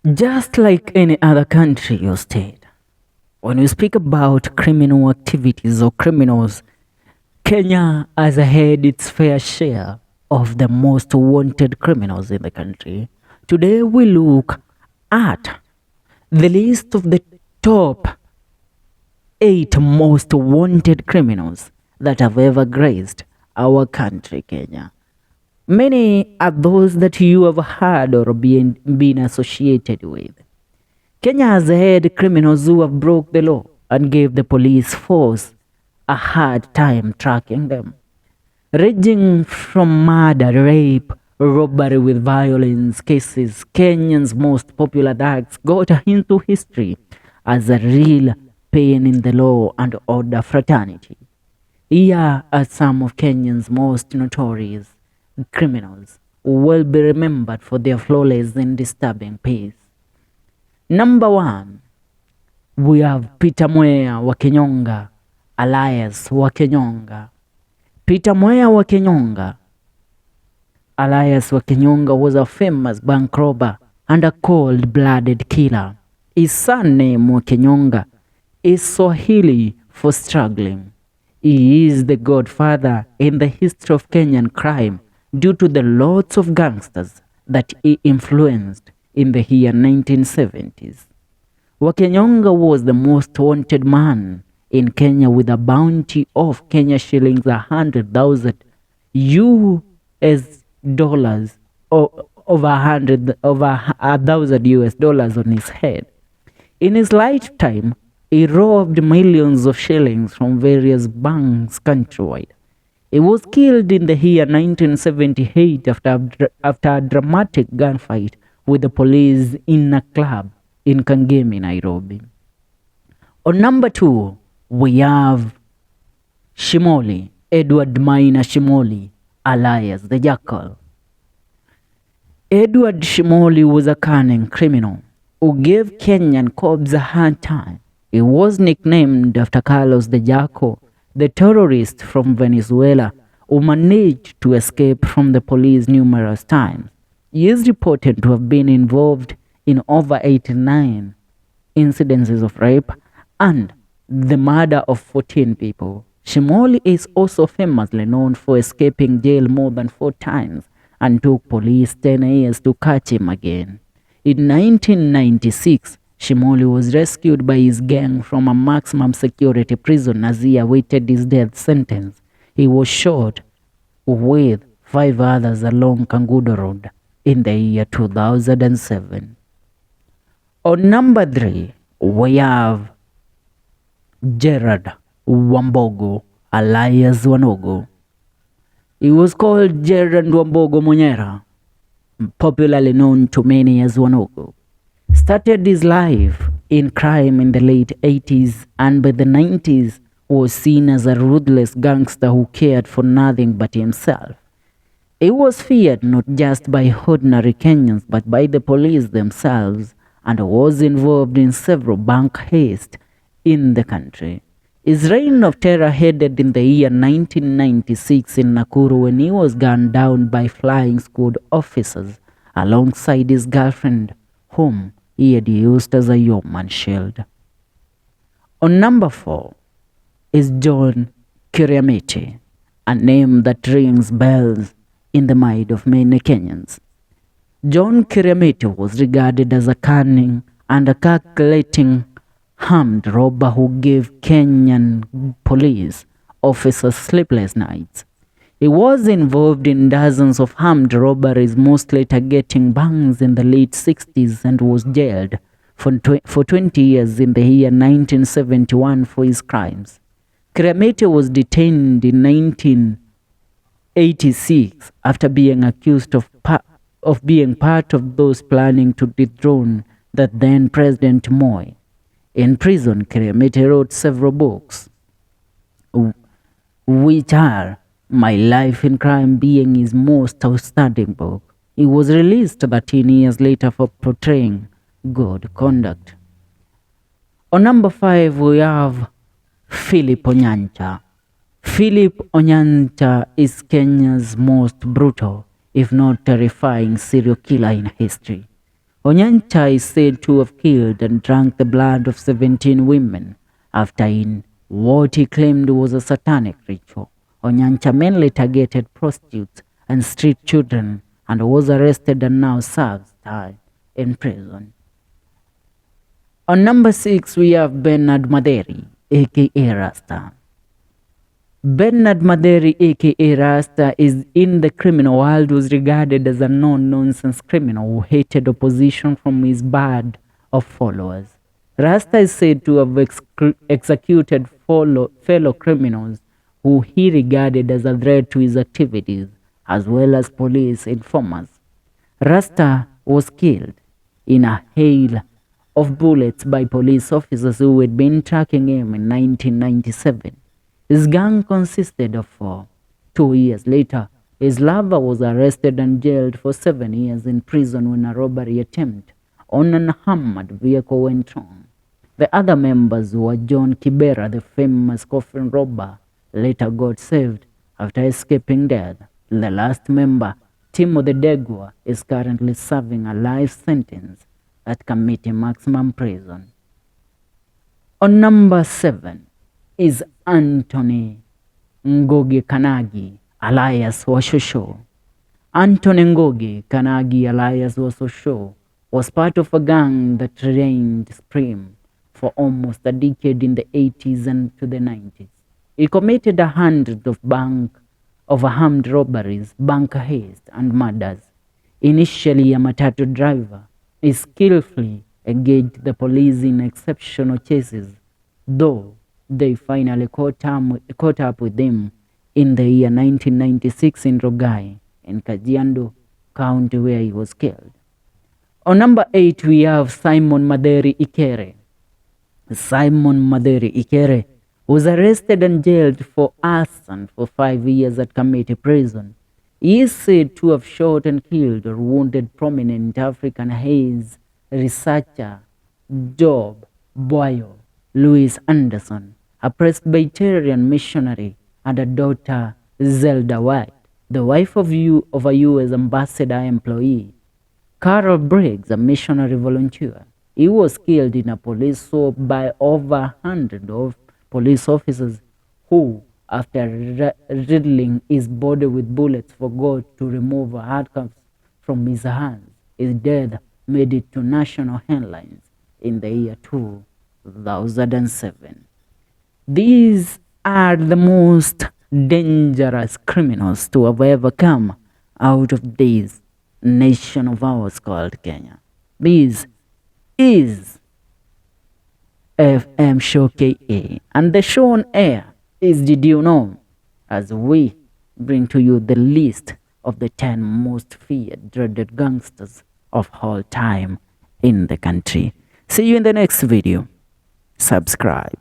Just like any other country or state, when we speak about criminal activities or criminals, Kenya has had its fair share of the most wanted criminals in the country. Today we look at the list of the top 8 most wanted criminals that have ever graced our country, Kenya. Many are those that you have heard or been associated with. Kenya has had criminals who have broke the law and gave the police force a hard time tracking them. Ranging from murder, rape, robbery with violence cases, Kenya's most popular acts got into history as a real pain in the law and order fraternity. Here are some of Kenya's most notorious criminals who will be remembered for their flawless and disturbing peace. Number 1, we have Peter Mwea Wakinyonga, alias Wakinyonga. Peter Mwea Wakinyonga, alias Wakinyonga, was a famous bank robber and a cold-blooded killer. His surname Wakinyonga is Swahili for struggling. He is the godfather in the history of Kenyan crime due to the lots of gangsters that he influenced in the year 1970s. Wakinyonga was the most wanted man in Kenya with a bounty of Kenya shillings 100,000 US dollars, or over 1,000 US dollars on his head. In his lifetime, he robbed millions of shillings from various banks countrywide. He was killed in the year 1978 after a dramatic gunfight with the police in a club in Kangemi, Nairobi. On number 2, we have Shimoli, Edward Maina Shimoli, alias the Jackal. Edward Shimoli was a cunning criminal who gave Kenyan cops a hard time. He was nicknamed after Carlos the Jackal, the terrorist from Venezuela who managed to escape from the police numerous times. He is reported to have been involved in over 89 incidences of rape and the murder of 14 people. Shimoli is also famously known for escaping jail more than 4 times and took police 10 years to catch him again. In 1996, Shimoli was rescued by his gang from a maximum security prison as he awaited his death sentence. He was shot with 5 others along Kangudo Road in the year 2007. On number 3, we have Gerard Wambogo, alias Wanogo. He was called Gerard Wambogo Monyera, popularly known to many as Wanogo. Started his life in crime in the late 80s and by the 90s was seen as a ruthless gangster who cared for nothing but himself. He was feared not just by ordinary Kenyans but by the police themselves and was involved in several bank heists in the country. His reign of terror ended in the year 1996 in Nakuru when he was gunned down by flying squad officers alongside his girlfriend, whom he had used as a human shield. On number 4 is John Kiriamiti, a name that rings bells in the mind of many Kenyans. John Kiriamiti was regarded as a cunning and a calculating armed robber who gave Kenyan police officers sleepless nights. He was involved in dozens of armed robberies, mostly targeting banks in the late 60s, and was jailed for 20 years in the year 1971 for his crimes. Kiriamiti was detained in 1986 after being accused of being part of those planning to dethrone the then President Moi. In prison, Kiriamiti wrote several books, which are My Life in Crime being his most outstanding book. He was released 13 years later for portraying good conduct. On number 5, we have Philip Onyancha. Philip Onyancha is Kenya's most brutal, if not terrifying, serial killer in history. Onyancha is said to have killed and drank the blood of 17 women after in what he claimed was a satanic ritual. Onyancha mainly targeted prostitutes and street children and was arrested and now serves time in prison. On number 6, we have Bernard Maderi, aka Rasta. Bernard Maderi, aka Rasta, is in the criminal world was regarded as a no-nonsense criminal who hated opposition from his band of followers. Rasta is said to have executed fellow criminals who he regarded as a threat to his activities, as well as police informers. Rasta was killed in a hail of bullets by police officers who had been tracking him in 1997. His gang consisted of 4. 2 years later, his lover was arrested and jailed for 7 years in prison when a robbery attempt on an armored vehicle went wrong. The other members were John Kibera, the famous coffin robber, later got saved after escaping death. The last member, Timothy Degwa, is currently serving a life sentence at Committee Maximum Prison. On number 7 is Anthony Ngugi Kanagi, alias Washosho. Anthony Ngugi Kanagi, alias Washosho, was part of a gang that reigned supreme for almost a decade in the 80s and to the 90s. He committed 100 of armed robberies, bank heist, and murders. Initially a matatu driver, he skillfully engaged the police in exceptional chases, though they finally caught up with him in the year 1996 in Rogai, in Kajiado County, where he was killed. On number 8, we have Simon Maderi Ikere. Simon Maderi Ikere was arrested and jailed for arson for 5 years at Committee Prison. He is said to have shot and killed or wounded prominent African Haze researcher Job Boyo, Louis Anderson, a Presbyterian missionary, and a daughter Zelda White, the wife of a U.S. ambassador employee. Carol Briggs, a missionary volunteer. He was killed in a police swap by over 100 of police officers who, after riddling his body with bullets, forgot to remove handcuffs from his hands. His death made it to national headlines in the year 2007. These are the most dangerous criminals to have ever come out of this nation of ours called Kenya. This is FM Show KA, and the show on air is Did You Know, as we bring to you the list of the 10 most feared, dreaded gangsters of all time in the country. See you in the next video. Subscribe.